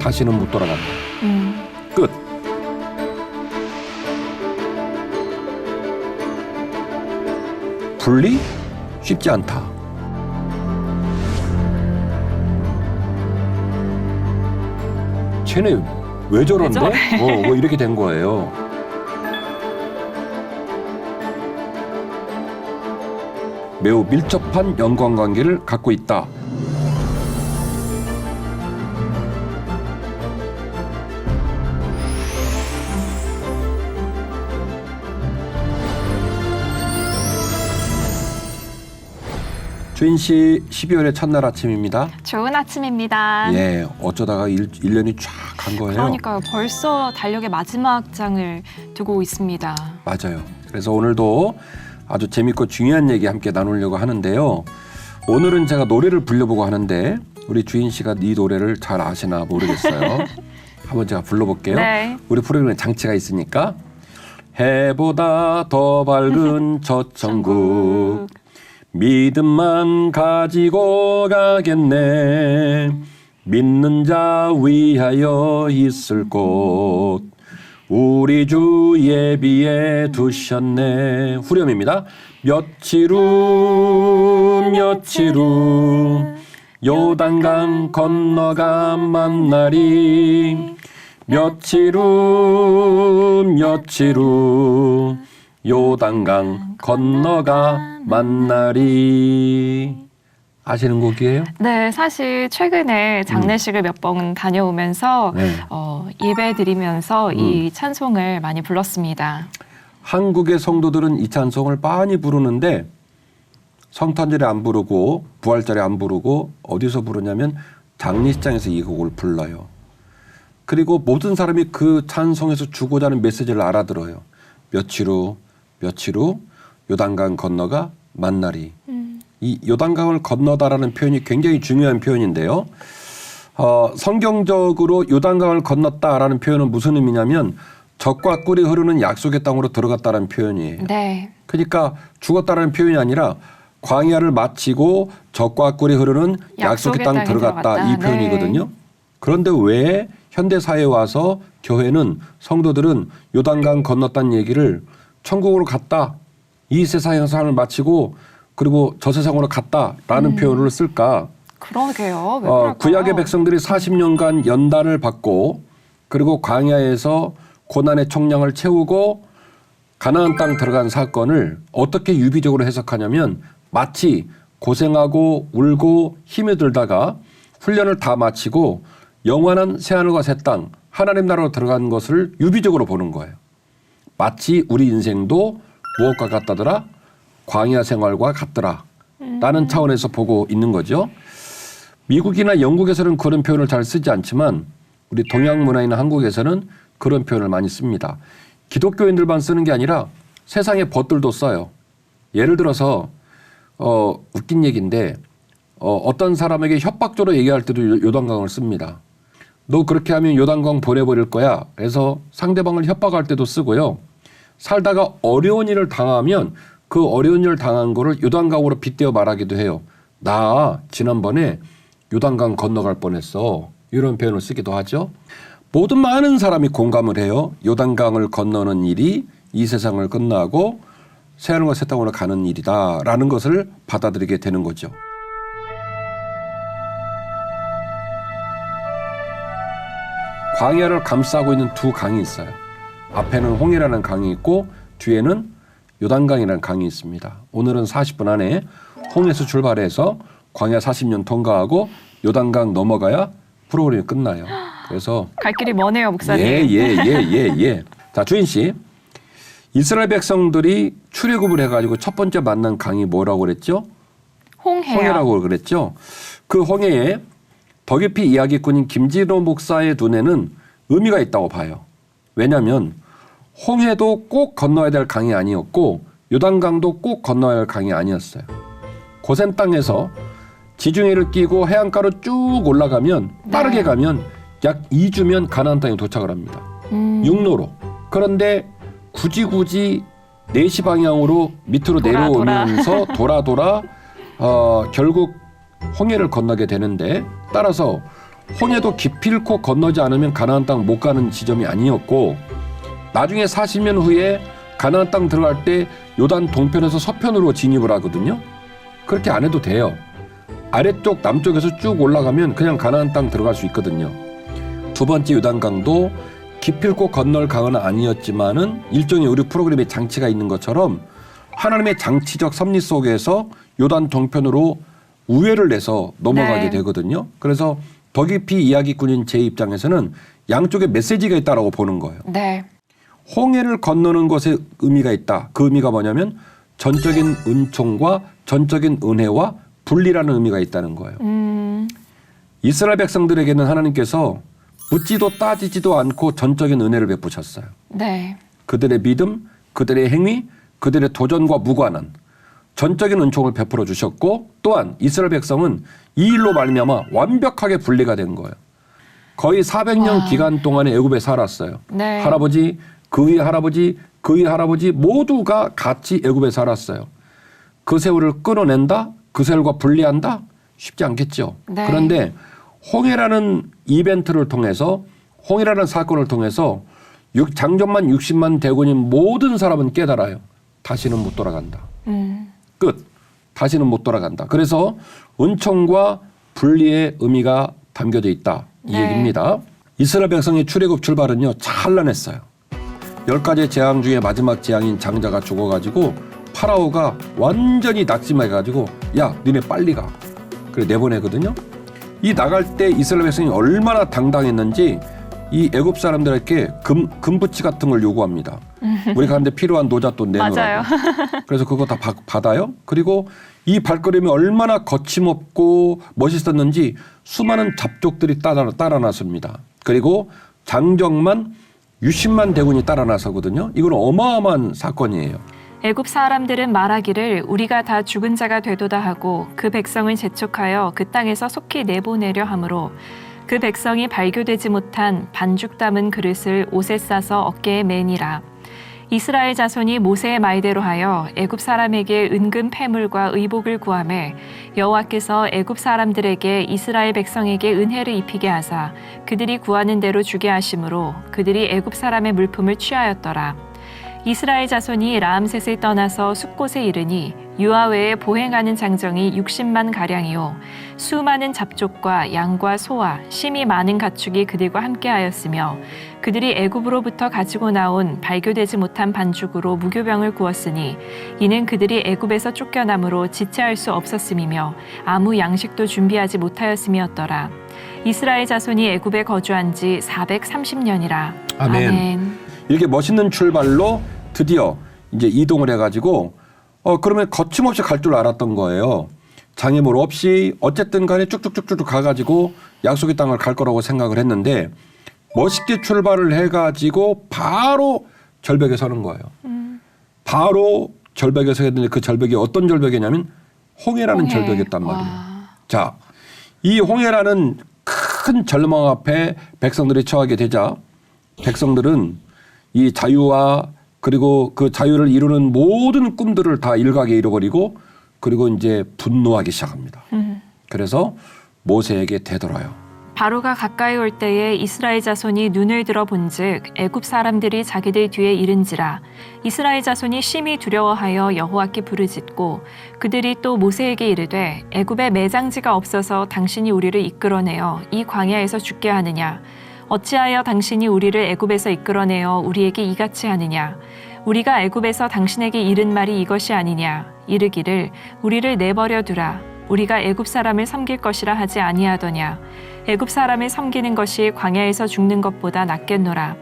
다시는 못 돌아간다. 끝. 분리? 쉽지 않다. 쟤네 왜 저런데? 뭐 이렇게 된 거예요. 매우 밀접한 연관관계를 갖고 있다. 주인 씨, 12월의 첫날 아침입니다. 좋은 아침입니다. 예, 어쩌다가 1년이 쫙 간 거예요. 그러니까요. 벌써 달력의 마지막 장을 두고 있습니다. 맞아요. 그래서 오늘도 아주 재밌고 중요한 얘기 함께 나누려고 하는데요. 오늘은 제가 노래를 불러보고 하는데 우리 주인 씨가 이 노래를 잘 아시나 모르겠어요. 한번 제가 불러볼게요. 네. 우리 프로그램에 장치가 있으니까. 해보다 더 밝은 저 천국 믿음만 가지고 가겠네. 믿는 자 위하여 있을 곳 우리 주 예비해 두셨네. 후렴입니다. 며칠 후 요단강 건너가 만나리. 며칠 후 요단강 건너가 만나리. 아시는 곡이에요? 네, 사실 최근에 장례식을 몇 번 다녀오면서 예배 드리면서 이 찬송을 많이 불렀습니다. 한국의 성도들은 이 찬송을 많이 부르는데 성탄절에 안 부르고 부활절에 안 부르고 어디서 부르냐면 장례식장에서 이 곡을 불러요. 그리고 모든 사람이 그 찬송에서 주고자 하는 메시지를 알아들어요. 며칠 후 요단강 건너가 만나리. 이 요단강을 건너다라는 표현이 굉장히 중요한 표현인데요. 성경적으로 요단강을 건넜다라는 표현은 무슨 의미냐면 젖과 꿀이 흐르는 약속의 땅으로 들어갔다는 표현이에요. 네. 그러니까 죽었다라는 표현이 아니라 광야를 마치고 젖과 꿀이 흐르는 약속의 땅 들어갔다 이 표현이거든요. 네. 그런데 왜 현대 사회에 와서 교회는 성도들은 요단강 건넜다는 얘기를 천국으로 갔다. 이 세상의 삶을 마치고 그리고 저 세상으로 갔다라는 표현을 쓸까? 그러게요. 왜 그럴까요? 구약의 백성들이 40년간 연단을 받고 그리고 광야에서 고난의 총량을 채우고 가나안 땅 들어간 사건을 어떻게 유비적으로 해석하냐면 마치 고생하고 울고 힘이 들다가 훈련을 다 마치고 영원한 새하늘과 새 땅 하나님 나라로 들어간 것을 유비적으로 보는 거예요. 마치 우리 인생도 무엇과 같다더라? 광야 생활과 같더라. 라는 차원에서 보고 있는 거죠. 미국이나 영국에서는 그런 표현을 잘 쓰지 않지만 우리 동양 문화이나 한국에서는 그런 표현을 많이 씁니다. 기독교인들만 쓰는 게 아니라 세상의 벗들도 써요. 예를 들어서 웃긴 얘기인데 어떤 사람에게 협박적으로 얘기할 때도 요단강을 씁니다. 너 그렇게 하면 요단강 보내버릴 거야. 그래서 상대방을 협박할 때도 쓰고요. 살다가 어려운 일을 당하면 그 어려운 일을 당한 거를 요단강으로 빗대어 말하기도 해요. 나 지난번에 요단강 건너갈 뻔했어. 이런 표현을 쓰기도 하죠. 모든 많은 사람이 공감을 해요. 요단강을 건너는 일이 이 세상을 끝나고 새하늘과 새 땅으로 가는 일이다라는 것을 받아들이게 되는 거죠. 광야를 감싸고 있는 두 강이 있어요. 앞에는 홍해라는 강이 있고 뒤에는 요단강이라는 강이 있습니다. 오늘은 40분 안에 홍해에서 출발해서 광야 40년 통과하고 요단강 넘어가야 프로그램이 끝나요. 그래서 갈 길이 머네요, 목사님. 예. 자, 주인 씨. 이스라엘 백성들이 출애굽을 해가지고 첫 번째 만난 강이 뭐라고 그랬죠? 홍해라고 그랬죠. 그 홍해에 더 깊이 이야기꾼인 김진호 목사의 눈에는 의미가 있다고 봐요. 왜냐하면 홍해도 꼭 건너야 될 강이 아니었고 요단강도 꼭 건너야 할 강이 아니었어요. 고센 땅에서 지중해를 끼고 해안가로 쭉 올라가면 빠르게 가면 약 2주면 가나안 땅에 도착을 합니다. 육로로. 그런데 굳이 4시 방향으로 밑으로 내려오면서 돌아 결국 홍해를 건너게 되는데 따라서 홍해도 기필코 건너지 않으면 가나안 땅 못 가는 지점이 아니었고 나중에 40년 후에 가나안 땅 들어갈 때 요단 동편에서 서편으로 진입을 하거든요. 그렇게 안 해도 돼요. 아래쪽 남쪽에서 쭉 올라가면 그냥 가나안 땅 들어갈 수 있거든요. 두 번째 요단강도 기필코 건널 강은 아니었지만은 일종의 우리 프로그램에 장치가 있는 것처럼 하나님의 장치적 섭리 속에서 요단 동편으로 우회를 내서 넘어가게 네. 되거든요. 그래서 더 깊이 이야기꾼인 제 입장에서는 양쪽에 메시지가 있다라고 보는 거예요. 네. 홍해를 건너는 것에 의미가 있다. 그 의미가 뭐냐면 전적인 은총과 전적인 은혜와 분리라는 의미가 있다는 거예요. 이스라엘 백성들에게는 하나님께서 묻지도 따지지도 않고 전적인 은혜를 베푸셨어요. 네. 그들의 믿음, 그들의 행위, 그들의 도전과 무관한 전적인 은총을 베풀어 주셨고 또한 이스라엘 백성은 이 일로 말미암아 완벽하게 분리가 된 거예요. 거의 400년 기간 동안에 애굽에 살았어요. 네. 할아버지, 그 위에 할아버지, 그 위에 할아버지 모두가 같이 애굽에 살았어요. 그 세월을 끊어낸다? 그 세월과 분리한다? 쉽지 않겠죠. 네. 그런데 홍해라는 이벤트를 통해서 홍해라는 사건을 통해서 장정만 60만 대군인 모든 사람은 깨달아요. 다시는 못 돌아간다. 끝. 다시는 못 돌아간다. 그래서 은총과 분리의 의미가 담겨져 있다. 이 네. 얘기입니다. 이스라엘 백성의 출애굽 출발은요. 찬란했어요. 10가지 재앙 중에 마지막 재앙인 장자가 죽어가지고 파라오가 완전히 낙심해가지고 야 니네 빨리 가. 그래 내보내거든요. 이 나갈 때 이스라엘 백성이 얼마나 당당했는지 이 애굽 사람들에게 금부치 같은 걸 요구합니다. 우리 가는데 필요한 노잣돈 내놓으라고. 맞아요. 그래서 그거 다 받아요. 그리고 이 발걸음이 얼마나 거침없고 멋있었는지 수많은 잡족들이 따라 나섭니다. 그리고 장정만 60만 대군이 따라 나서거든요. 이건 어마어마한 사건이에요. 애굽 사람들은 말하기를 우리가 다 죽은 자가 되도다 하고 그 백성을 재촉하여 그 땅에서 속히 내보내려 하므로 그 백성이 발교되지 못한 반죽 담은 그릇을 옷에 싸서 어깨에 매니라. 이스라엘 자손이 모세의 말대로 하여 애굽 사람에게 은금 패물과 의복을 구하매 여호와께서 애굽 사람들에게 이스라엘 백성에게 은혜를 입히게 하사 그들이 구하는 대로 주게 하심으로 그들이 애굽 사람의 물품을 취하였더라. 이스라엘 자손이 라암셋을 떠나서 숫곳에 이르니 유아 외에 보행하는 장정이 60만 가량이요 수많은 잡족과 양과 소와 심이 많은 가축이 그들과 함께하였으며 그들이 애굽으로부터 가지고 나온 발교되지 못한 반죽으로 무교병을 구웠으니 이는 그들이 애굽에서 쫓겨남으로 지체할 수 없었음이며 아무 양식도 준비하지 못하였음이었더라. 이스라엘 자손이 애굽에 거주한 지 430년이라. 아멘. 이렇게 멋있는 출발로 드디어 이제 이동을 해가지고 그러면 거침없이 갈 줄 알았던 거예요. 장애물 없이 어쨌든 간에 쭉쭉쭉쭉 가가지고 약속의 땅을 갈 거라고 생각을 했는데 멋있게 출발을 해가지고 바로 절벽에 서는 거예요. 바로 절벽에 서게 되는데 그 절벽이 어떤 절벽이냐면 홍해라는 절벽이었단 말이에요. 자, 이 홍해라는 큰 절망 앞에 백성들이 처하게 되자 백성들은 이 자유와 그리고 그 자유를 이루는 모든 꿈들을 다 일각에 잃어버리고 그리고 이제 분노하기 시작합니다. 그래서 모세에게 되돌아요. 바로가 가까이 올 때에 이스라엘 자손이 눈을 들어 본즉 애굽 사람들이 자기들 뒤에 이른지라. 이스라엘 자손이 심히 두려워하여 여호와께 부르짖고 그들이 또 모세에게 이르되 애굽에 매장지가 없어서 당신이 우리를 이끌어내어 이 광야에서 죽게 하느냐. 어찌하여 당신이 우리를 애굽에서 이끌어내어 우리에게 이같이 하느냐. 우리가 애굽에서 당신에게 이른 말이 이것이 아니냐. 이르기를 우리를 내버려 두라. 우리가 애굽 사람을 섬길 것이라 하지 아니하더냐. 애굽 사람을 섬기는 것이 광야에서 죽는 것보다 낫겠노라.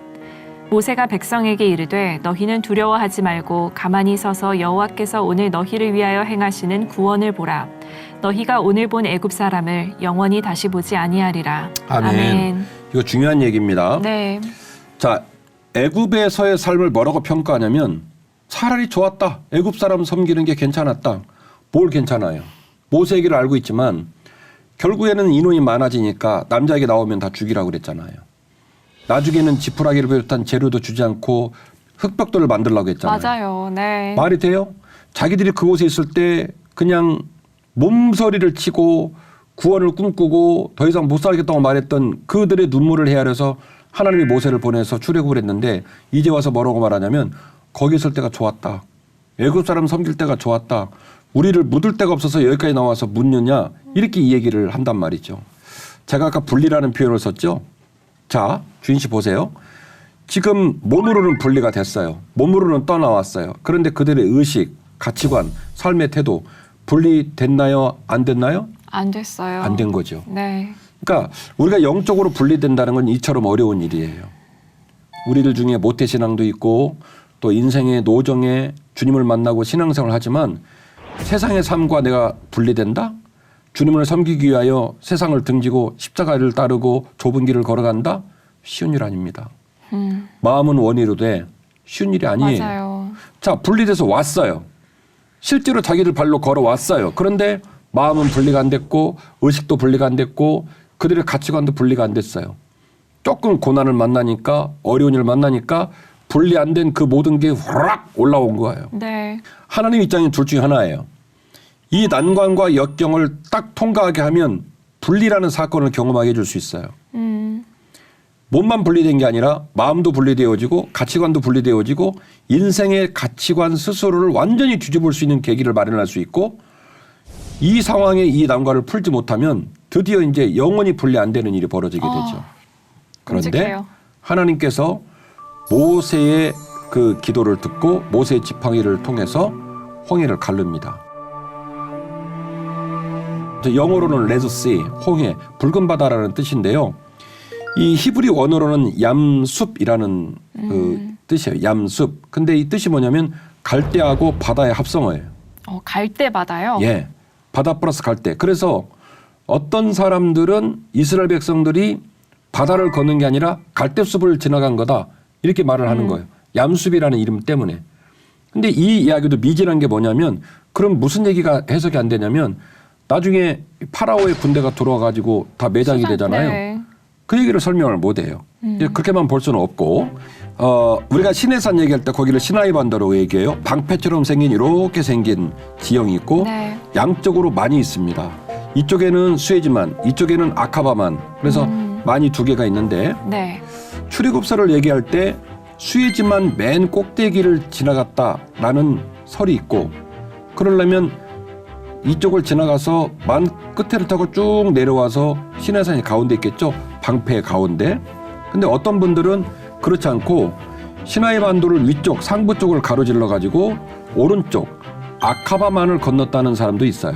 모세가 백성에게 이르되 너희는 두려워하지 말고 가만히 서서 여호와께서 오늘 너희를 위하여 행하시는 구원을 보라. 너희가 오늘 본 애굽 사람을 영원히 다시 보지 아니하리라. 아멘. 이거 중요한 얘기입니다. 네. 자, 애굽에서의 삶을 뭐라고 평가하냐면 차라리 좋았다. 애굽 사람 섬기는 게 괜찮았다. 뭘 괜찮아요? 모세 얘기를 알고 있지만 결국에는 인원이 많아지니까 남자에게 나오면 다 죽이라고 그랬잖아요. 나중에는 지푸라기를 비롯한 재료도 주지 않고 흙벽돌을 만들라고 했잖아요. 맞아요. 네. 말이 돼요? 자기들이 그곳에 있을 때 그냥 몸서리를 치고 구원을 꿈꾸고 더 이상 못 살겠다고 말했던 그들의 눈물을 헤아려서 하나님이 모세를 보내서 출애굽을 했는데 이제 와서 뭐라고 말하냐면 거기 있을 때가 좋았다. 애굽 사람 섬길 때가 좋았다. 우리를 묻을 데가 없어서 여기까지 나와서 묻느냐 이렇게 이 얘기를 한단 말이죠. 제가 아까 분리라는 표현을 썼죠. 자, 주인 씨 보세요. 지금 몸으로는 분리가 됐어요. 몸으로는 떠나왔어요. 그런데 그들의 의식, 가치관, 삶의 태도 분리됐나요? 안 됐나요? 안 됐어요. 안 된 거죠. 네. 그러니까 우리가 영적으로 분리된다는 건 이처럼 어려운 일이에요. 우리들 중에 모태신앙도 있고 또 인생의 노정에 주님을 만나고 신앙생활을 하지만 세상의 삶과 내가 분리된다? 주님을 섬기기 위하여 세상을 등지고 십자가를 따르고 좁은 길을 걸어간다? 쉬운 일 아닙니다. 마음은 원이로되 쉬운 일이 아니에요. 맞아요. 자, 분리돼서 왔어요. 실제로 자기들 발로 걸어왔어요. 그런데 마음은 분리가 안 됐고 의식도 분리가 안 됐고 그들의 가치관도 분리가 안 됐어요. 조금 고난을 만나니까 어려운 일을 만나니까 분리 안 된 그 모든 게 후락 올라온 거예요. 네. 하나님 입장이 둘 중에 하나예요. 이 난관과 역경을 딱 통과하게 하면 분리라는 사건을 경험하게 해줄 수 있어요. 몸만 분리된 게 아니라 마음도 분리되어지고 가치관도 분리되어지고 인생의 가치관 스스로를 완전히 뒤집을 수 있는 계기를 마련할 수 있고 이 상황에 이 난관을 풀지 못하면 드디어 이제 영원히 분리 안 되는 일이 벌어지게 되죠. 그런데 끔찍해요. 하나님께서 모세의 그 기도를 듣고 모세의 지팡이를 통해서 홍해를 가릅니다. 영어로는 레드씨, 홍해, 붉은 바다라는 뜻인데요. 이 히브리 원어로는 얌숲이라는 그 뜻이에요. 얌숲. 근데 이 뜻이 뭐냐면 갈대하고 바다의 합성어예요. 갈대 바다요? 예. 바다 플러스 갈대. 그래서 어떤 사람들은 이스라엘 백성들이 바다를 걷는 게 아니라 갈대숲을 지나간 거다. 이렇게 말을 하는 거예요. 얌숲이라는 이름 때문에. 근데 이 이야기도 미진한 게 뭐냐면 그럼 무슨 얘기가 해석이 안 되냐면 나중에 파라오의 군대가 들어와가지고 다 매장이 되잖아요. 네. 그 얘기를 설명을 못 해요. 그렇게만 볼 수는 없고 우리가 시내산 얘기할 때 거기를 시나이 반도로 얘기해요. 방패처럼 생긴 이렇게 생긴 지형이 있고 네. 양쪽으로 많이 있습니다. 이쪽에는 수에즈만, 이쪽에는 아카바만. 그래서 많이 두 개가 있는데 네. 출애굽서를 얘기할 때 수에즈만 맨 꼭대기를 지나갔다라는 설이 있고 그러려면 이쪽을 지나가서 만 끝에를 타고 쭉 내려와서 시내산이 가운데 있겠죠. 방패 가운데. 근데 어떤 분들은 그렇지 않고 시나이 반도를 위쪽 상부 쪽을 가로질러 가지고 오른쪽 아카바만을 건넜다는 사람도 있어요.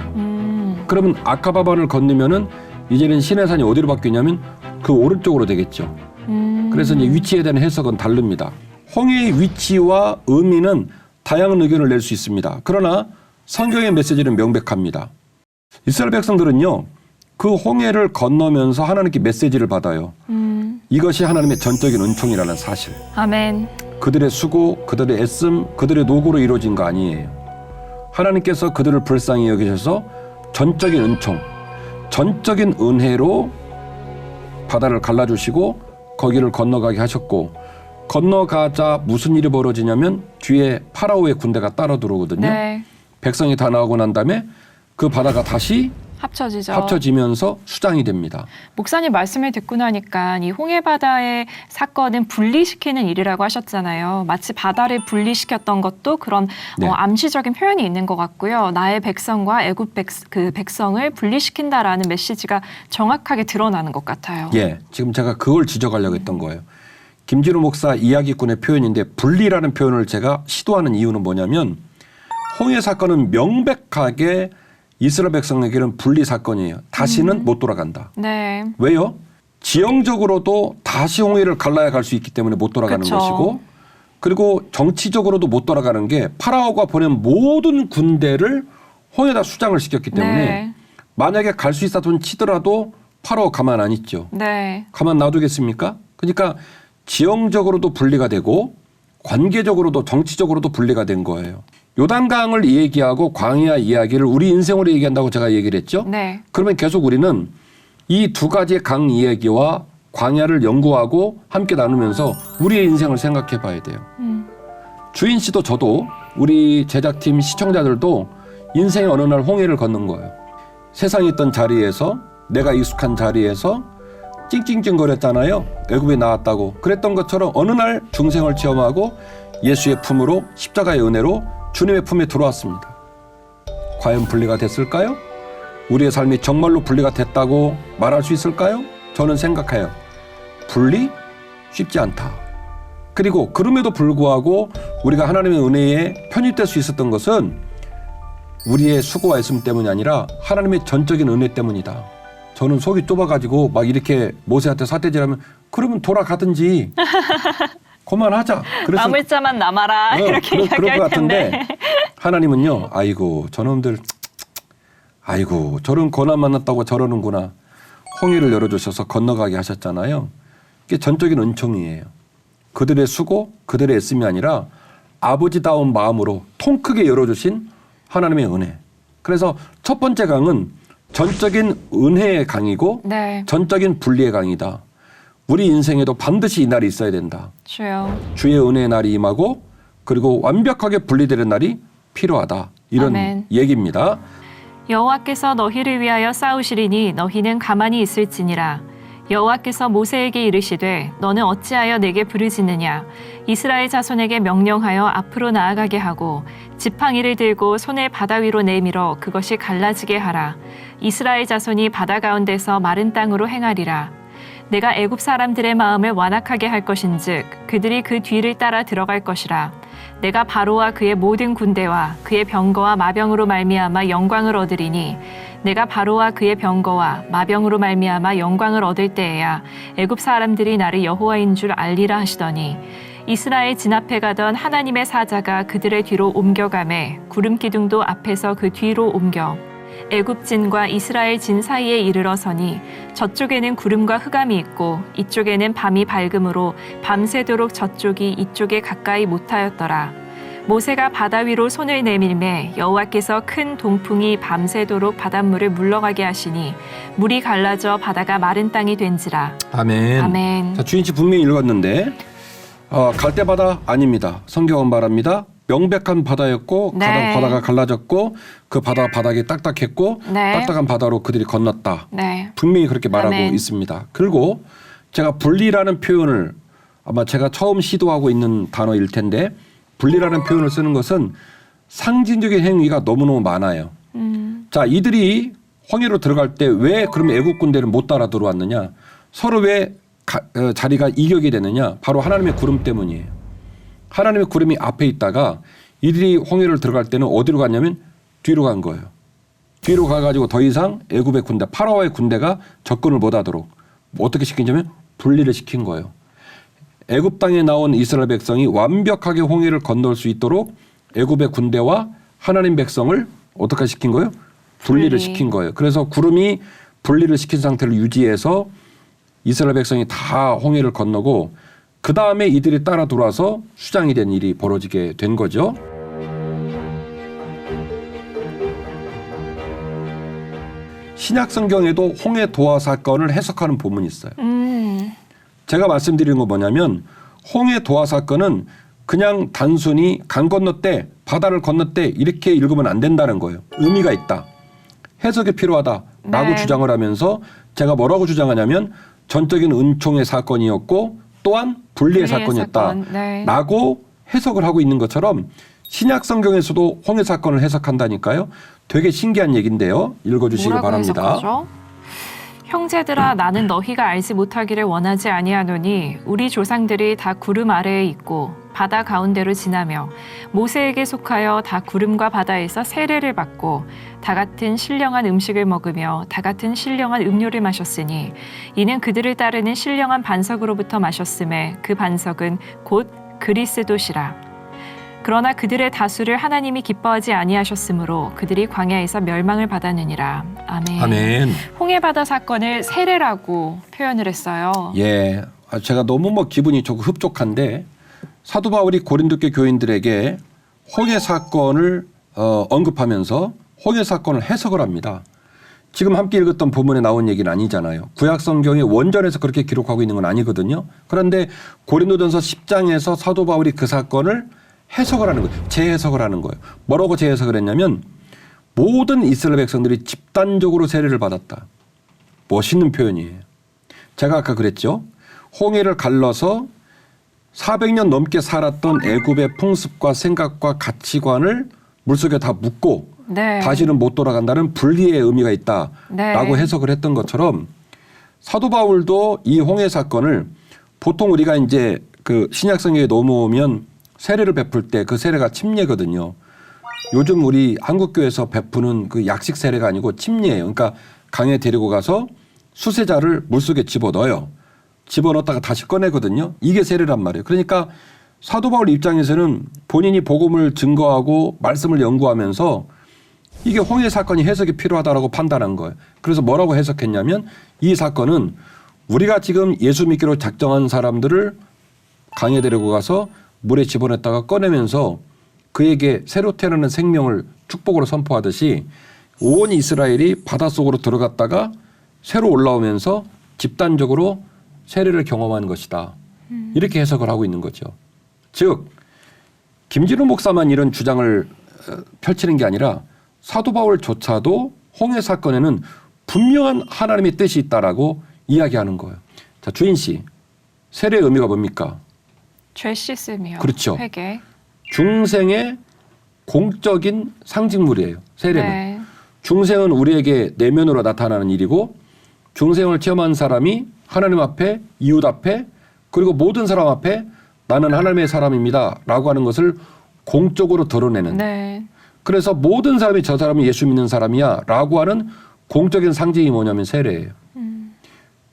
그러면 아카바만을 건너면은 이제는 시내산이 어디로 바뀌냐면 그 오른쪽으로 되겠죠. 그래서 이제 위치에 대한 해석은 다릅니다. 홍해의 위치와 의미는 다양한 의견을 낼 수 있습니다. 그러나 성경의 메시지는 명백합니다. 이스라엘 백성들은요, 그 홍해를 건너면서 하나님께 메시지를 받아요. 이것이 하나님의 전적인 은총이라는 사실. 아멘. 그들의 수고, 그들의 애씀, 그들의 노고로 이루어진 거 아니에요. 하나님께서 그들을 불쌍히 여기셔서 전적인 은총, 전적인 은혜로 바다를 갈라주시고 거기를 건너가게 하셨고 건너가자 무슨 일이 벌어지냐면 뒤에 파라오의 군대가 따라 들어오거든요. 네. 백성이 다 나오고 난 다음에 그 바다가 다시 합쳐지죠. 합쳐지면서 수장이 됩니다. 목사님 말씀을 듣고 나니까 이 홍해 바다의 사건은 분리시키는 일이라고 하셨잖아요. 마치 바다를 분리시켰던 것도 그런 네. 암시적인 표현이 있는 것 같고요. 나의 백성과 애굽 백성을 분리시킨다라는 메시지가 정확하게 드러나는 것 같아요. 예, 지금 제가 그걸 지적하려고 했던 거예요. 김진우 목사 이야기꾼의 표현인데 분리라는 표현을 제가 시도하는 이유는 뭐냐면 홍해 사건은 명백하게 이스라엘 백성에게는 분리 사건이에요. 다시는 못 돌아간다. 네. 왜요? 지형적으로도 다시 홍해를 갈라야 갈 수 있기 때문에 못 돌아가는 그쵸. 것이고 그리고 정치적으로도 못 돌아가는 게 파라오가 보낸 모든 군대를 홍해에다 수장을 시켰기 때문에 네. 만약에 갈 수 있었던 치더라도 파라오 가만 안 있죠. 네. 가만 놔두겠습니까? 그러니까 지형적으로도 분리가 되고 관계적으로도 정치적으로도 분리가 된 거예요. 요단강을 얘기하고 광야 이야기를 우리 인생으로 얘기한다고 제가 얘기를 했죠. 네. 그러면 계속 우리는 이 두 가지의 강 이야기와 광야를 연구하고 함께 나누면서 우리의 인생을 생각해 봐야 돼요. 주인 씨도 저도 우리 제작팀 시청자들도 인생의 어느 날 홍해를 걷는 거예요. 세상에 있던 자리에서 내가 익숙한 자리에서 찡찡찡거렸잖아요. 애굽에 나왔다고. 그랬던 것처럼 어느 날 중생을 체험하고 예수의 품으로 십자가의 은혜로 주님의 품에 들어왔습니다. 과연 분리가 됐을까요? 우리의 삶이 정말로 분리가 됐다고 말할 수 있을까요? 저는 생각해요. 분리? 쉽지 않다. 그리고 그럼에도 불구하고 우리가 하나님의 은혜에 편입될 수 있었던 것은 우리의 수고와 애씀 때문이 아니라 하나님의 전적인 은혜 때문이다. 저는 속이 좁아가지고 막 이렇게 모세한테 사태질하면 그러면 돌아가든지 그만하자. 그래서 남을 자만 남아라 이렇게 그럴 이야기할 것 텐데. 같은데 하나님은요. 아이고 저놈들 아이고 저런 고난 만났다고 저러는구나. 홍해를 열어주셔서 건너가게 하셨잖아요. 이게 전적인 은총이에요. 그들의 수고 그들의 애씀이 아니라 아버지다운 마음으로 통 크게 열어주신 하나님의 은혜. 그래서 첫 번째 강은 전적인 은혜의 강이고 네. 전적인 분리의 강이다. 우리 인생에도 반드시 이 날이 있어야 된다. 주여. 주의 은혜의 날이 임하고 그리고 완벽하게 분리되는 날이 필요하다. 이런 아멘. 얘기입니다. 여호와께서 너희를 위하여 싸우시리니 너희는 가만히 있을지니라. 여호와께서 모세에게 이르시되 너는 어찌하여 내게 부르짖느냐. 이스라엘 자손에게 명령하여 앞으로 나아가게 하고 지팡이를 들고 손을 바다 위로 내밀어 그것이 갈라지게 하라. 이스라엘 자손이 바다 가운데서 마른 땅으로 행하리라. 내가 애굽 사람들의 마음을 완악하게 할 것인즉 그들이 그 뒤를 따라 들어갈 것이라. 내가 바로와 그의 모든 군대와 그의 병거와 마병으로 말미암아 영광을 얻으리니 내가 바로와 그의 병거와 마병으로 말미암아 영광을 얻을 때에야 애굽 사람들이 나를 여호와인 줄 알리라 하시더니 이스라엘 진 앞에 가던 하나님의 사자가 그들의 뒤로 옮겨가매 구름 기둥도 앞에서 그 뒤로 옮겨 애굽 진과 이스라엘 진 사이에 이르러 서니 저쪽에는 구름과 흑암이 있고 이쪽에는 밤이 밝음으로 밤새도록 저쪽이 이쪽에 가까이 못하였더라. 모세가 바다 위로 손을 내밀매 여호와께서 큰 동풍이 밤새도록 바닷물을 물러가게 하시니 물이 갈라져 바다가 마른 땅이 된지라. 아멘. 아멘. 자, 주인씨 분명히 읽었는데 갈대 바다 아닙니다. 성경은 말합니다. 명백한 바다였고 네. 바다가 갈라졌고 그 바닥이 딱딱했고 네. 딱딱한 바다로 그들이 건넜다. 네. 분명히 그렇게 말하고 아멘. 있습니다. 그리고 제가 분리라는 표현을 아마 제가 처음 시도하고 있는 단어일 텐데 분리라는 표현을 쓰는 것은 상징적인 행위가 너무너무 많아요. 자, 이들이 홍해로 들어갈 때 왜 그럼 애국 군대를 못 따라 들어왔느냐? 서로 왜 자리가 이격이 되느냐? 바로 하나님의 구름 때문이에요. 하나님의 구름이 앞에 있다가 이들이 홍해를 들어갈 때는 어디로 갔냐면 뒤로 간 거예요. 뒤로 가가지고 더 이상 애굽의 군대, 파라오의 군대가 접근을 못하도록 어떻게 시키냐면 분리를 시킨 거예요. 애굽 땅에 나온 이스라엘 백성이 완벽하게 홍해를 건널 수 있도록 애굽의 군대와 하나님 백성을 어떻게 시킨 거예요? 분리를 시킨 거예요. 그래서 구름이 분리를 시킨 상태를 유지해서 이스라엘 백성이 다 홍해를 건너고 그 다음에 이들이 따라 들어와서 수장이 된 일이 벌어지게 된 거죠. 신약 성경에도 홍해 도화 사건을 해석하는 본문이 있어요. 제가 말씀드리는 건 뭐냐면 홍해 도화 사건은 그냥 단순히 강 건넜대, 바다를 건넜대 이렇게 읽으면 안 된다는 거예요. 의미가 있다. 해석이 필요하다라고 네. 주장을 하면서 제가 뭐라고 주장하냐면 전적인 은총의 사건이었고 또한 분리의 사건이었다. 네. 라고 해석을 하고 있는 것처럼 신약 성경에서도 홍해 사건을 해석한다니까요. 되게 신기한 얘기인데요. 읽어주시기 바랍니다. 해석하죠? 형제들아 나는 너희가 알지 못하기를 원하지 아니하노니 우리 조상들이 다 구름 아래에 있고 바다 가운데로 지나며 모세에게 속하여 다 구름과 바다에서 세례를 받고 다 같은 신령한 음식을 먹으며 다 같은 신령한 음료를 마셨으니 이는 그들을 따르는 신령한 반석으로부터 마셨음에 그 반석은 곧 그리스도시라. 그러나 그들의 다수를 하나님이 기뻐하지 아니하셨으므로 그들이 광야에서 멸망을 받았느니라. 아멘. 아멘. 홍해바다 사건을 세례라고 표현을 했어요. 예, 제가 너무 기분이 조금 흡족한데 사도 바울이 고린도교 교인들에게 홍해 사건을 언급하면서 홍해 사건을 해석을 합니다. 지금 함께 읽었던 본문에 나온 얘기는 아니잖아요. 구약 성경의 원전에서 그렇게 기록하고 있는 건 아니거든요. 그런데 고린도전서 10장에서 사도 바울이 그 사건을 해석을 하는 거예요. 재해석을 하는 거예요. 뭐라고 재해석을 했냐면 모든 이스라엘 백성들이 집단적으로 세례를 받았다. 멋있는 표현이에요. 제가 아까 그랬죠. 홍해를 갈라서 400년 넘게 살았던 애굽의 풍습과 생각과 가치관을 물속에 다 묻고 네. 다시는 못 돌아간다는 분리의 의미가 있다라고 네. 해석을 했던 것처럼 사도 바울도 이 홍해 사건을 보통 우리가 이제 그 신약 성경에 넘어오면 세례를 베풀 때 그 세례가 침례거든요. 요즘 우리 한국교회에서 베푸는 그 약식 세례가 아니고 침례예요. 그러니까 강에 데리고 가서 수세자를 물속에 집어넣어요. 집어넣었다가 다시 꺼내거든요. 이게 세례란 말이에요. 그러니까 사도 바울 입장에서는 본인이 복음을 증거하고 말씀을 연구하면서 이게 홍해 사건이 해석이 필요하다라고 판단한 거예요. 그래서 뭐라고 해석했냐면 이 사건은 우리가 지금 예수 믿기로 작정한 사람들을 강에 데리고 가서 물에 집어넣다가 꺼내면서 그에게 새로 태어나는 생명을 축복으로 선포하듯이 온 이스라엘이 바닷속으로 들어갔다가 새로 올라오면서 집단적으로 세례를 경험하는 것이다. 이렇게 해석을 하고 있는 거죠. 즉 김진우 목사만 이런 주장을 펼치는 게 아니라 사도 바울조차도 홍해 사건에는 분명한 하나님의 뜻이 있다라고 이야기하는 거예요. 자, 주인 씨, 세례의 의미가 뭡니까? 죄 씻음이요. 그렇죠. 회개. 중생의 공적인 상징물이에요. 세례는. 네. 중생은 우리에게 내면으로 나타나는 일이고 중생을 체험한 사람이 하나님 앞에, 이웃 앞에, 그리고 모든 사람 앞에 나는 하나님의 사람입니다 라고 하는 것을 공적으로 드러내는. 네. 그래서 모든 사람이 저 사람이 예수 믿는 사람이야 라고 하는 공적인 상징이 뭐냐면 세례예요.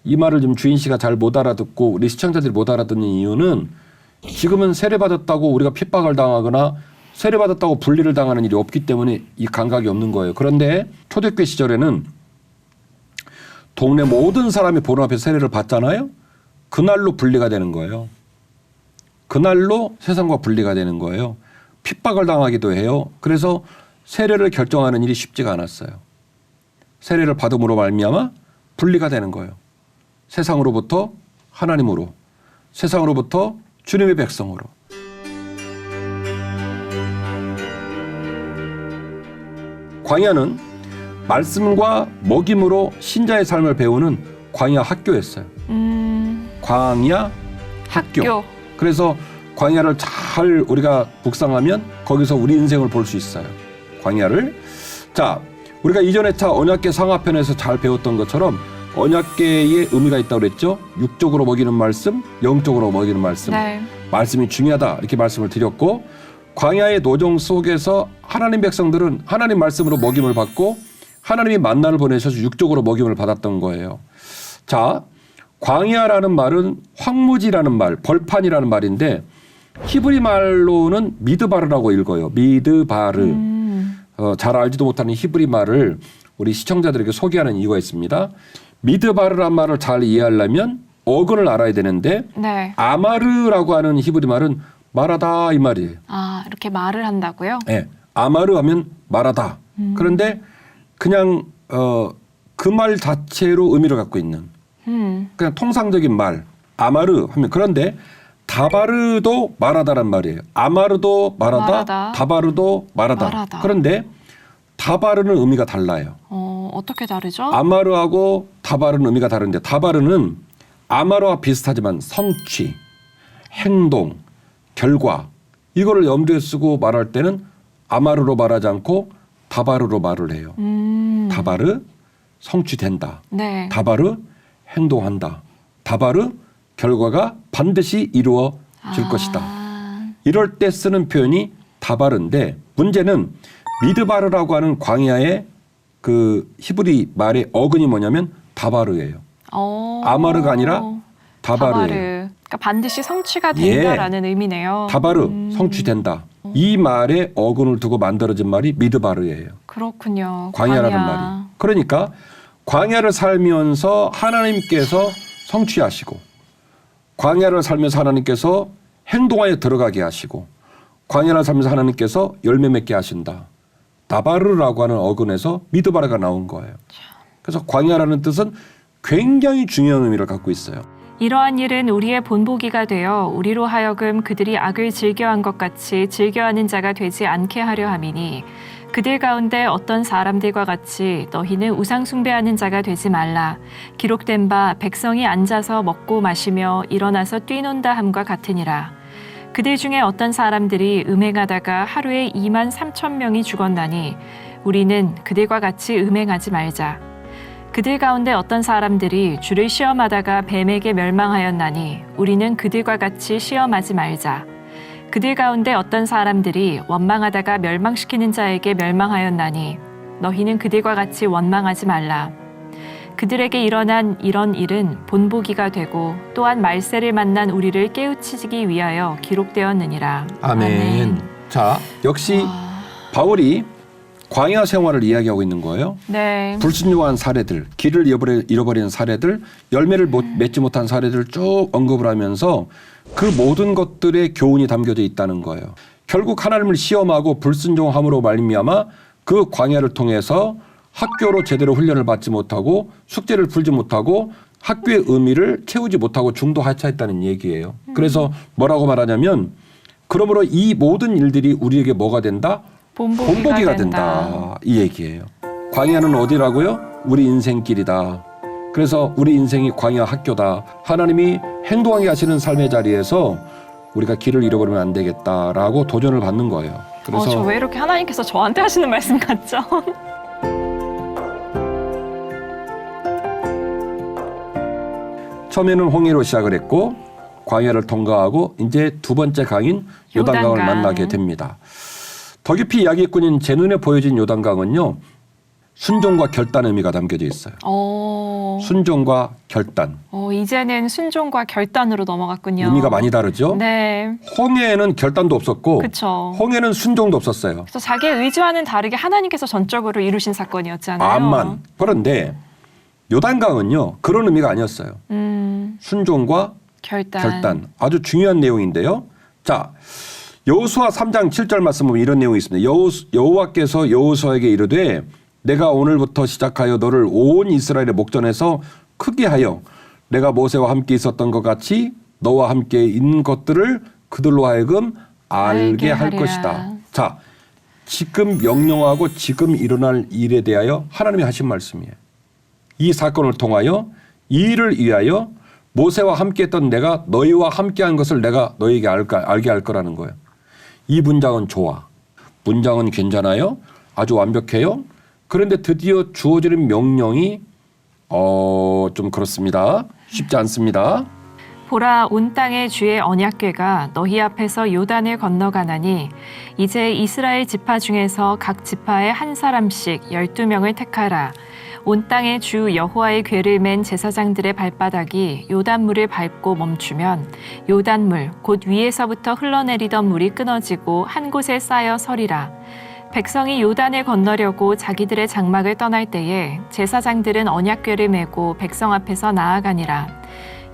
이 말을 좀 주인 씨가 잘 못 알아듣고 우리 시청자들이 못 알아듣는 이유는 지금은 세례받았다고 우리가 핍박을 당하거나 세례받았다고 분리를 당하는 일이 없기 때문에 이 감각이 없는 거예요. 그런데 초대교회 시절에는 동네 모든 사람이 보름 앞에서 세례를 받잖아요. 그날로 분리가 되는 거예요. 그날로 세상과 분리가 되는 거예요. 핍박을 당하기도 해요. 그래서 세례를 결정하는 일이 쉽지가 않았어요. 세례를 받음으로 말미암아 분리가 되는 거예요. 세상으로부터 하나님으로, 세상으로부터 주님의 백성으로. 광야는 말씀과 먹임으로 신자의 삶을 배우는 광야 학교였어요. 광야 학교. 그래서 광야를 잘 우리가 묵상하면 거기서 우리 인생을 볼 수 있어요. 광야를. 자, 우리가 이전에 언약궤 상하편에서 잘 배웠던 것처럼 언약궤의 의미가 있다고 그랬죠. 육적으로 먹이는 말씀, 영적으로 먹이는 말씀. 네. 말씀이 중요하다 이렇게 말씀을 드렸고 광야의 노정 속에서 하나님 백성들은 하나님 말씀으로 먹임을 받고 하나님이 만나를 보내셔서 육적으로 먹임을 받았던 거예요. 자, 광야라는 말은 황무지라는 말, 벌판이라는 말인데 히브리 말로는 미드바르라고 읽어요. 미드바르. 잘 알지도 못하는 히브리 말을 우리 시청자들에게 소개하는 이유가 있습니다. 미드바르란 말을 잘 이해하려면 어근을 알아야 되는데 네. 아마르라고 하는 히브리 말은 말하다 이 말이에요. 아, 이렇게 말을 한다고요? 네. 아마르 하면 말하다. 그런데 그냥 그 말 자체로 의미를 갖고 있는 그냥 통상적인 말 아마르 하면 그런데 다바르도 말하다란 말이에요. 아마르도 말하다. 다바르도 말하다. 그런데 다바르는 의미가 달라요. 어떻게 다르죠? 아마르하고 다바르는 의미가 다른데 다바르는 아마르와 비슷하지만 성취, 행동, 결과 이거를 염두에 쓰고 말할 때는 아마르로 말하지 않고 다바르로 말을 해요. 다바르 성취된다. 네. 다바르 행동한다. 다바르 결과가 반드시 이루어질 것이다. 이럴 때 쓰는 표현이 다바르인데 문제는 미드바르라고 하는 광야의 그 히브리 말의 어근이 뭐냐면 다바르예요. 아마르가 아니라 다바르예요. 그러니까 반드시 성취가 된다라는 의미네요. 다바르 성취된다. 이 말의 어근을 두고 만들어진 말이 미드바르예요. 그렇군요. 광야라는 말이. 그러니까 광야를 살면서 하나님께서 성취하시고 광야를 살면서 하나님께서 행동하에 들어가게 하시고 광야를 살면서 하나님께서 열매 맺게 하신다. 다바르라고 하는 어근에서 미드바르가 나온 거예요. 그래서 광야라는 뜻은 굉장히 중요한 의미를 갖고 있어요. 이러한 일은 우리의 본보기가 되어 우리로 하여금 그들이 악을 즐겨한 것 같이 즐겨하는 자가 되지 않게 하려 함이니 그들 가운데 어떤 사람들과 같이 너희는 우상 숭배하는 자가 되지 말라. 기록된 바 백성이 앉아서 먹고 마시며 일어나서 뛰논다 함과 같으니라. 그들 중에 어떤 사람들이 음행하다가 하루에 2만 3천 명이 죽었나니 우리는 그들과 같이 음행하지 말자. 그들 가운데 어떤 사람들이 주를 시험하다가 뱀에게 멸망하였나니 우리는 그들과 같이 시험하지 말자. 그들 가운데 어떤 사람들이 원망하다가 멸망시키는 자에게 멸망하였나니 너희는 그들과 같이 원망하지 말라. 그들에게 일어난 이런 일은 본보기가 되고 또한 말세를 만난 우리를 깨우치기 위하여 기록되었느니라. 아멘. 자, 역시 바울이 광야 생활을 이야기하고 있는 거예요. 네. 불순종한 사례들, 길을 잃어버리는 사례들, 열매를 맺지 못한 사례들을 쭉 언급을 하면서 그 모든 것들의 교훈이 담겨져 있다는 거예요. 결국 하나님을 시험하고 불순종함으로 말미암아 그 광야를 통해서 학교로 제대로 훈련을 받지 못하고 숙제를 풀지 못하고 학교의 의미를 채우지 못하고 중도하차했다는 얘기예요. 그래서 뭐라고 말하냐면 그러므로 이 모든 일들이 우리에게 뭐가 된다? 본보기가 된다. 이 얘기예요. 광야는 어디라고요? 우리 인생길이다. 그래서 우리 인생이 광야 학교다. 하나님이 행동하게 하시는 삶의 자리에서 우리가 길을 잃어버리면 안 되겠다라고 도전을 받는 거예요. 그래서 저 왜 이렇게 하나님께서 저한테 하시는 말씀 같죠? 처음에는 홍해로 시작을 했고 광야를 통과하고 이제 두 번째 강인 요단강을 만나게 됩니다. 더 깊이 이야기꾼인 제 눈에 보여진 요단강은요. 순종과 결단 의미가 담겨져 있어요. 순종과 결단. 이제는 순종과 결단으로 넘어갔군요. 의미가 많이 다르죠? 네. 홍해에는 결단도 없었고 그쵸. 홍해는 순종도 없었어요. 그래서 자기의 의지와는 다르게 하나님께서 전적으로 이루신 사건이었잖아요. 암만. 그런데 요단강은요. 그런 의미가 아니었어요. 순종과 결단. 아주 중요한 내용인데요. 자, 여호수아 3장 7절 말씀 보면 이런 내용이 있습니다. 여호와께서 여호수아에게 이르되 내가 오늘부터 시작하여 너를 온 이스라엘의 목전에서 크게 하여 내가 모세와 함께 있었던 것 같이 너와 함께 있는 것들을 그들로 하여금 알게 할 것이다. 자, 지금 명령하고 지금 일어날 일에 대하여 하나님이 하신 말씀이에요. 이 사건을 통하여 이 일을 위하여 모세와 함께 했던 내가 너희와 함께한 것을 내가 너희에게 알게 할 거라는 거예요. 이 문장은 좋아. 문장은 괜찮아요. 아주 완벽해요. 그런데 드디어 주어지는 명령이 좀 그렇습니다. 쉽지 않습니다. 보라, 온 땅의 주의 언약궤가 너희 앞에서 요단을 건너가나니 이제 이스라엘 지파 중에서 각 지파에 한 사람씩 12명을 택하라. 온 땅의 주 여호와의 궤를 맨 제사장들의 발바닥이 요단물을 밟고 멈추면 요단물 곧 위에서부터 흘러내리던 물이 끊어지고 한 곳에 쌓여 서리라. 백성이 요단을 건너려고 자기들의 장막을 떠날 때에 제사장들은 언약궤를 메고 백성 앞에서 나아가니라.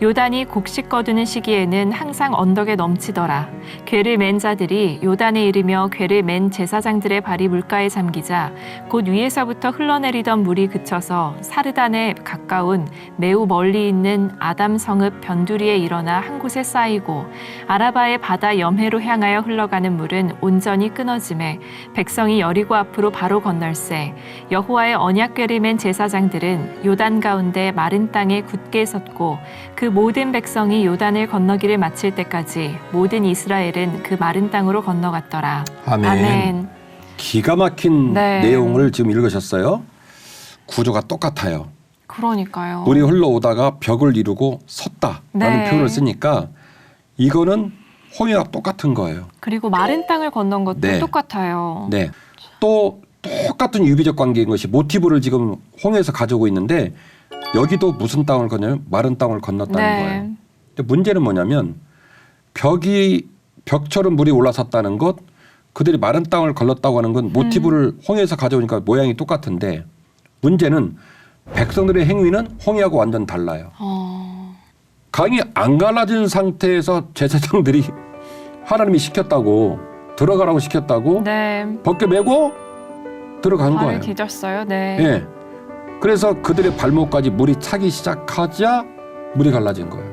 요단이 곡식 거두는 시기에는 항상 언덕에 넘치더라. 궤를 맨 자들이 요단에 이르며 궤를 맨 제사장들의 발이 물가에 잠기자 곧 위에서부터 흘러내리던 물이 그쳐서 사르단에 가까운 매우 멀리 있는 아담 성읍 변두리에 일어나 한 곳에 쌓이고 아라바의 바다 염해로 향하여 흘러가는 물은 온전히 끊어지매 백성이 여리고 앞으로 바로 건널세 여호와의 언약궤를 맨 제사장들은 요단 가운데 마른 땅에 굳게 섰고 그 모든 백성이 요단을 건너기를 마칠 때까지 모든 이스라엘은 그 마른 땅으로 건너갔더라. 아멘. 기가 막힌 내용을 지금 읽으셨어요. 구조가 똑같아요. 그러니까요. 물이 흘러오다가 벽을 이루고 섰다라는 표현을 쓰니까 이거는 홍해와 똑같은 거예요. 그리고 마른 땅을 건넌 것도 똑같아요. 네. 또 똑같은 유비적 관계인 것이 모티브를 지금 홍해에서 가져오고 있는데 여기도 무슨 땅을 건너냐면 마른 땅을 건넜다는 거예요. 근데 문제는 뭐냐면 벽처럼 물이 올라섰다는 것, 그들이 마른 땅을 건넜다고 하는 건 모티브를 홍해에서 가져오니까 모양이 똑같은데 문제는 백성들의 행위는 홍해하고 완전 달라요. 강이 안 갈라진 상태에서 제사장들이 하나님이 시켰다고 들어가라고 시켰다고 벗겨 메고 들어간 거예요. 발을 디뎠어요. 네. 그래서 그들의 발목까지 물이 차기 시작하자 물이 갈라진 거예요.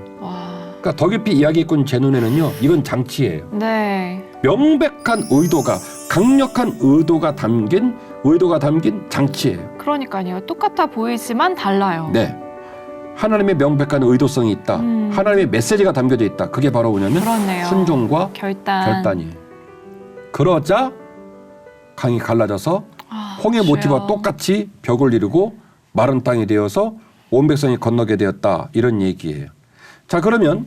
그러니까 더 깊이 이야기했군 제 눈에는요. 이건 장치예요. 명백한 의도가 강력한 의도가 담긴 장치예요. 그러니까요. 똑같아 보이지만 달라요. 네. 하나님의 명백한 의도성이 있다. 하나님의 메시지가 담겨져 있다. 그게 바로 뭐냐면 그렇네요. 순종과 결단. 결단이에요. 그러자 강이 갈라져서 홍해 주여. 모티브와 똑같이 벽을 이루고 마른 땅이 되어서 온 백성이 건너게 되었다. 이런 얘기예요. 자, 그러면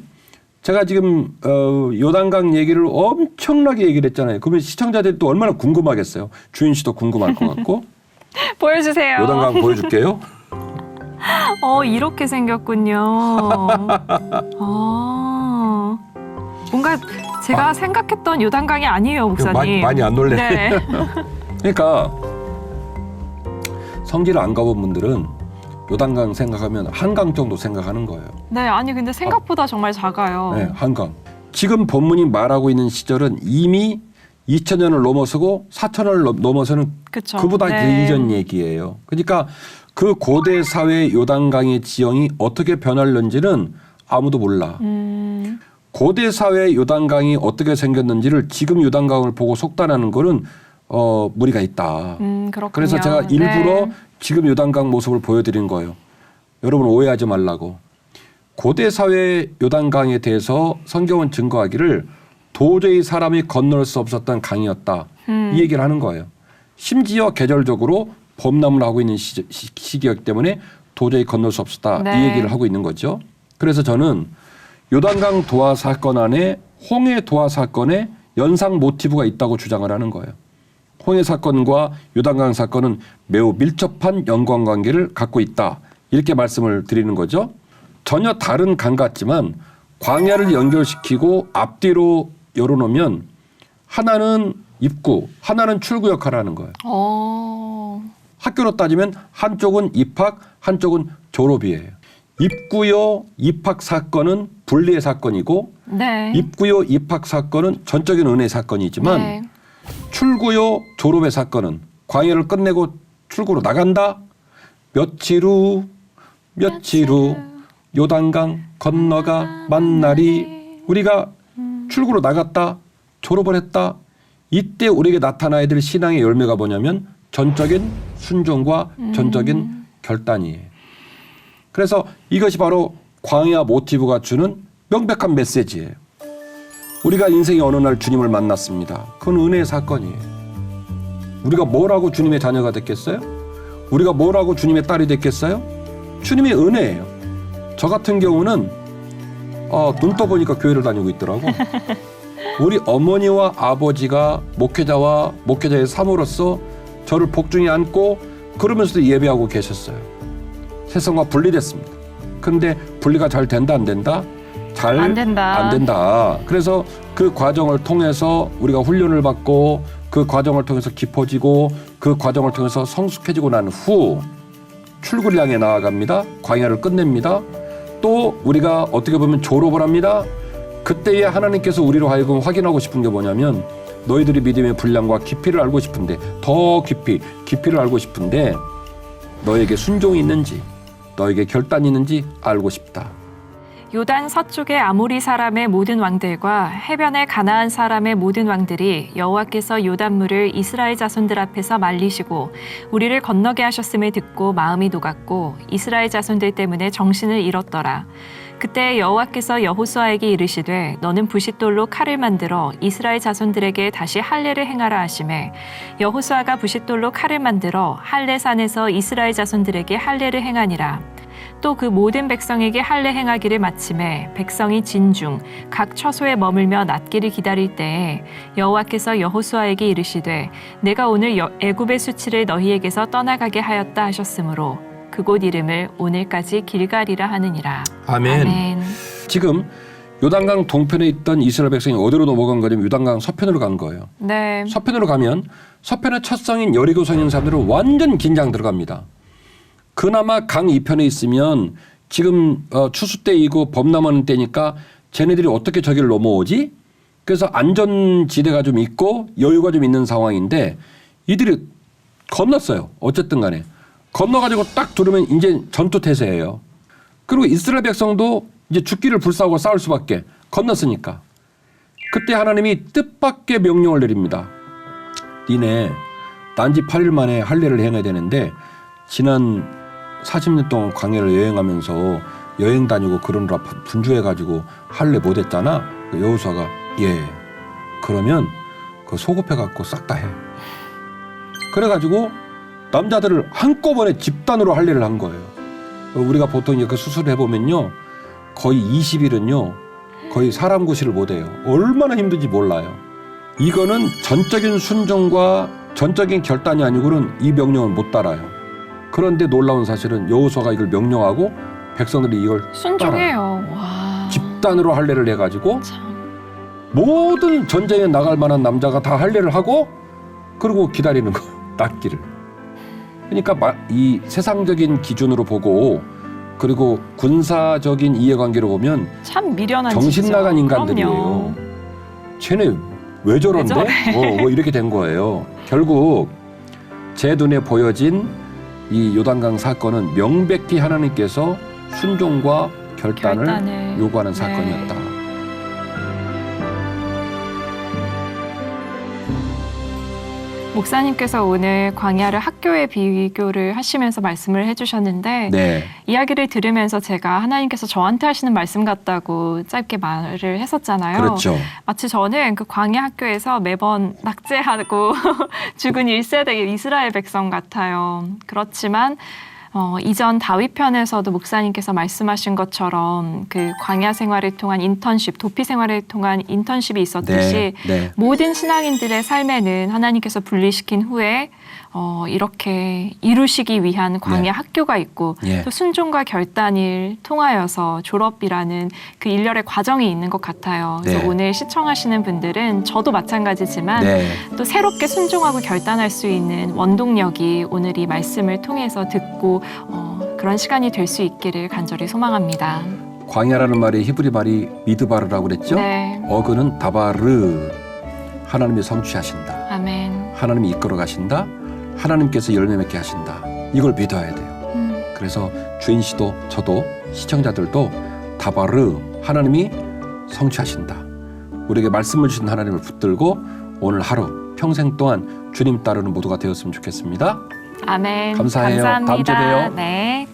제가 지금 요단강 얘기를 엄청나게 얘기를 했잖아요. 그러면 시청자들이 또 얼마나 궁금하겠어요. 주인 씨도 궁금할 것 같고. 보여주세요. 요단강 보여줄게요. 이렇게 생겼군요. 뭔가 제가 생각했던 요단강이 아니에요, 목사님. 많이 안 놀래. 네. 그러니까 성지를 안 가본 분들은 요단강 생각하면 한강 정도 생각하는 거예요. 네, 아니 근데 생각보다 정말 작아요. 네, 한강. 지금 본문이 말하고 있는 시절은 이미 2000년을 넘어서고 4000년을 넘어서는 그쵸. 그보다 네. 이전 얘기예요. 그러니까 그 고대 사회 요단강의 지형이 어떻게 변할는지는 아무도 몰라. 고대 사회 요단강이 어떻게 생겼는지를 지금 요단강을 보고 속단하는 거는 무리가 있다. 그렇군요. 그래서 제가 일부러 네. 지금 요단강 모습을 보여드린 거예요. 여러분 오해하지 말라고. 고대 사회 요단강에 대해서 성경은 증거하기를 도저히 사람이 건널 수 없었던 강이었다. 이 얘기를 하는 거예요. 심지어 계절적으로 봄나무를 하고 있는 시기였기 때문에 도저히 건널 수 없었다. 네. 이 얘기를 하고 있는 거죠. 그래서 저는 요단강 도하 사건 안에 홍해 도하 사건에 연상 모티브가 있다고 주장을 하는 거예요. 홍해 사건과 요단강 사건은 매우 밀접한 연관관계를 갖고 있다. 이렇게 말씀을 드리는 거죠. 전혀 다른 강 같지만 광야를 연결시키고 앞뒤로 열어놓으면 하나는 입구, 하나는 출구 역할을 하는 거예요. 학교로 따지면 한쪽은 입학, 한쪽은 졸업이에요. 입구요, 입학 사건은 분리의 사건이고 네. 입구요, 입학 사건은 전적인 은혜 사건이지만 네. 출구요, 졸업의 사건은 광야를 끝내고 출구로 나간다. 며칠 후 요단강 건너가 만날이 우리가 출구로 나갔다. 졸업을 했다. 이때 우리에게 나타나야 될 신앙의 열매가 뭐냐면 전적인 순종과 전적인 결단이에요. 그래서 이것이 바로 광야 모티브가 주는 명백한 메시지예요. 우리가 인생의 어느 날 주님을 만났습니다. 그건 은혜의 사건이에요. 우리가 뭐라고 주님의 자녀가 됐겠어요? 우리가 뭐라고 주님의 딸이 됐겠어요? 주님의 은혜예요. 저 같은 경우는 눈 떠보니까 교회를 다니고 있더라고. 우리 어머니와 아버지가 목회자와 목회자의 삶으로서 저를 복중에 안고 그러면서도 예배하고 계셨어요. 세상과 분리됐습니다. 그런데 분리가 잘 된다 안 된다? 잘 안 된다. 안 된다. 그래서 그 과정을 통해서 우리가 훈련을 받고 그 과정을 통해서 깊어지고 그 과정을 통해서 성숙해지고 난 후 출구를 향해 나아갑니다. 광야를 끝냅니다. 또 우리가 어떻게 보면 졸업을 합니다. 그때에 하나님께서 우리로 하여금 확인하고 싶은 게 뭐냐면 너희들이 믿음의 분량과 깊이를 알고 싶은데 더 깊이를 알고 싶은데 너에게 순종이 있는지 너에게 결단이 있는지 알고 싶다. 요단 서쪽의 아모리 사람의 모든 왕들과 해변의 가나안 사람의 모든 왕들이 여호와께서 요단물을 이스라엘 자손들 앞에서 말리시고 우리를 건너게 하셨음을 듣고 마음이 녹았고 이스라엘 자손들 때문에 정신을 잃었더라. 그때 여호와께서 여호수아에게 이르시되 너는 부싯돌로 칼을 만들어 이스라엘 자손들에게 다시 할례를 행하라 하시매 여호수아가 부싯돌로 칼을 만들어 할례산에서 이스라엘 자손들에게 할례를 행하니라. 또 그 모든 백성에게 할례 행하기를 마침에 백성이 진중 각 처소에 머물며 낫기를 기다릴 때에 여호와께서 여호수아에게 이르시되 내가 오늘 애굽의 수치를 너희에게서 떠나가게 하였다 하셨으므로 그곳 이름을 오늘까지 길갈이라 하느니라. 아멘. 아멘. 지금 요단강 동편에 있던 이스라엘 백성이 어디로 넘어간 거냐면 요단강 서편으로 간 거예요. 네. 서편으로 가면 서편의 첫 성인 여리고성에 있는 사람들은 완전 긴장 들어갑니다. 그나마 강 이편에 있으면 지금 추수 때이고 범람하는 때니까 쟤네들이 어떻게 저기를 넘어오지? 그래서 안전지대가 좀 있고 여유가 좀 있는 상황인데 이들이 건넜어요. 어쨌든 간에. 건너가지고 딱 들으면 이제 전투태세예요. 그리고 이스라엘 백성도 이제 죽기를 불사하고 싸울 수밖에 건넜으니까. 그때 하나님이 뜻밖의 명령을 내립니다. 니네 난지 8일 만에 할례를 행해야 되는데 지난 40년 동안 광야를 여행하면서 여행 다니고 그러느라 분주해가지고 할례 못했잖아. 여호수아가 예 그러면 그 소급해갖고 싹 다 해. 그래가지고 남자들을 한꺼번에 집단으로 할례를 한 거예요. 우리가 보통 이제 그 수술을 해보면요 거의 20일은요 거의 사람 구실을 못해요. 얼마나 힘든지 몰라요. 이거는 전적인 순종과 전적인 결단이 아니고는 이 명령을 못 따라요. 그런데 놀라운 사실은 여호수아가 이걸 명령하고 백성들이 이걸 순종해요. 따라요. 와. 집단으로 할례를 해가지고 참. 모든 전쟁에 나갈 만한 남자가 다 할례를 하고 그리고 기다리는 거 낫기를. 그러니까 이 세상적인 기준으로 보고 그리고 군사적인 이해관계로 보면 참 미련한 정신 짓이죠. 나간 인간들이에요. 그럼요. 쟤네 왜 저런데? 뭐 이렇게 된 거예요. 결국 제 눈에 보여진 이 요단강 사건은 명백히 하나님께서 순종과 결단을 요구하는 사건이었다. 목사님께서 오늘 광야를 학교에 비교를 하시면서 말씀을 해주셨는데 네. 이야기를 들으면서 제가 하나님께서 저한테 하시는 말씀 같다고 짧게 말을 했었잖아요. 그렇죠. 마치 저는 그 광야 학교에서 매번 낙제하고 죽은 1세대 이스라엘 백성 같아요. 그렇지만 이전 다윗 편에서도 목사님께서 말씀하신 것처럼 그 광야 생활을 통한 인턴십, 도피 생활을 통한 인턴십이 있었듯이 네. 모든 신앙인들의 삶에는 하나님께서 분리시킨 후에 이렇게 이루시기 위한 광야 네. 학교가 있고 예. 또 순종과 결단을 통하여서 졸업이라는 그 일련의 과정이 있는 것 같아요. 그래서 네. 오늘 시청하시는 분들은 저도 마찬가지지만 네. 또 새롭게 순종하고 결단할 수 있는 원동력이 오늘 이 말씀을 통해서 듣고 그런 시간이 될 수 있기를 간절히 소망합니다. 광야라는 말이 히브리 말이 미드바르라고 그랬죠? 네. 어근은 다바르. 하나님이 성취하신다. 아멘. 하나님이 이끌어 가신다. 하나님께서 열매 맺게 하신다. 이걸 믿어야 돼요. 그래서 주인 씨도 저도 시청자들도 다바르 하나님이 성취하신다. 우리에게 말씀을 주신 하나님을 붙들고 오늘 하루 평생 동안 주님 따르는 모두가 되었으면 좋겠습니다. 아멘. 감사해요. 감사합니다. 다음 주에 봬요. 네.